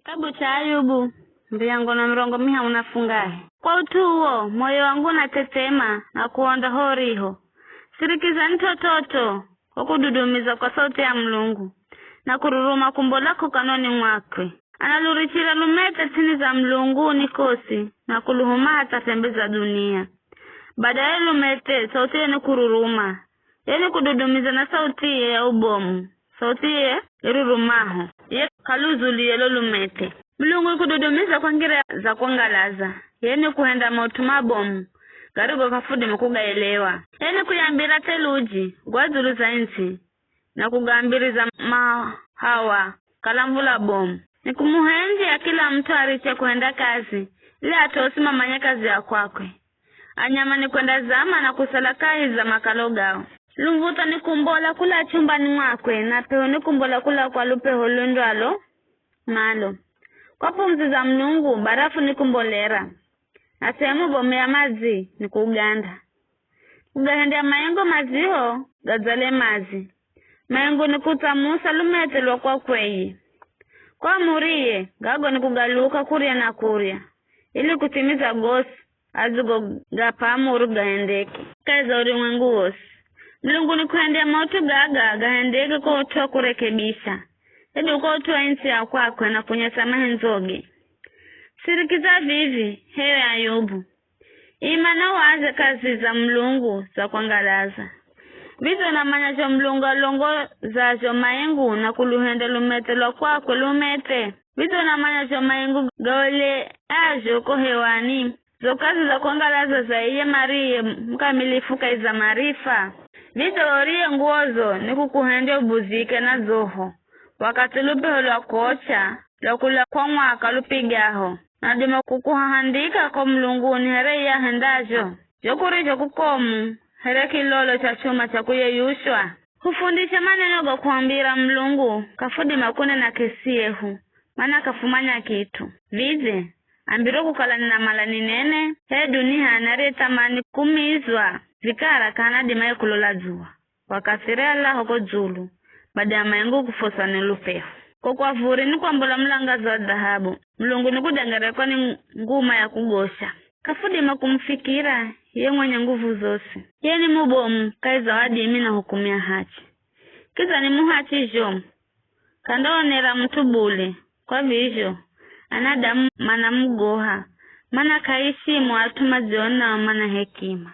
Kitabu cha Ayubu mlango na mrongo miha unafungahe. Kwa utuo moyo wangu unatetema na kuonda horiho. Sirikiza ntototo kwa kududumiza kwa sauti ya Mlungu na kururuma kumbo lako kanoni mwakwe. Analurichira lumete chini za Mlungu nikosi na kuluhuma hata pembe za dunia. Baadaye lumete sauti yenu kururuma, yenu kududumiza na sauti ya ubomu, sauti ya irurumaho ye kaluzuli yelo lumete. Mlungu kududumiza kwa ngira za kuangalaza, yenu kuhenda mautuma bomu garigo kafudi mkugaelewa. Yenu kuyambira teluji gwazulu za inchi na kugambiri za hawa kalamvula bomu. Ni kumuhenji ya kila mtu ariche kuenda kazi ili atosima manya kazi ya kwakwe. Anyama ni kwenda zama na kusalakahi za makalogao. Lumvuta ni kumbola kula chumbani mwakwe na peo ni kumbola kula kwa lupe holundo alo malo. Kwa pumzi za Mlungu barafu ni kumbolera na sehemu bome ya mazi ni kuganda. Kugahendea mayengo maziho gazale mazi. Mayengo ni kutamusa lumetelwa kwa kweyi. Kwa murie gago ni kugaluka kuria na kuria ili kutimiza gosi azugo gapamuru gahendeke kaza ulimwengu wosi. Mlungu ni kuhendea mautu gahendeke kwa utuwa kurekebisha hedi uko utuwa insi ya kwakwe na kunyesamahe nzoge. Sirikiza vivi hewe Ayubu, imana waaze kazi za Mlungu za kuangalaza. Vizo na manyacho Mlungu alongo zacho mayengu na kuluhende lumete lo kwakwe lumete. Vizo na manyacho mayengu gawele ajo ko hewani. Zo kazi za kuangalaza za iye marie mkamilifu kaiza marifa. Vizo orie nguozo ni kukuhende ubuzike na zoho. Wakati lupe holo kocha lakula kwa mwaka lupigaho. Na dima kukuhandika kwa Mlungu ni here ya hendajo. Jokuricho kukomu here kilolo cha chuma cha kuyeyushwa. Hufundisha maneno ga kuambira Mlungu kafudi makune na kesiehu. Mana kafumanya kitu. Vize ambiro kukalani na malani nene. He dunia anareta mani kumizwa. Vikara kana dimaye kulola zuwa. Wakasire Allah hoko zulu. Baada ya mayengu kufosa nilupeho. Kwa vuri ni kwa mbula mlangazo wa dhahabu. Mlungu ni kudangare kwa ni nguma ya kugosha. Kafudi makumfikira ye mwenye nguvu zose. Ye ni mubomu kaiza wadi imi na hukumia hachi. Kiza ni muhachi jomu. Kandaonera mtu bule. Kwa vizho anadamu mana mgoha. Mana kaishi mwatu maziona wa mana hekima.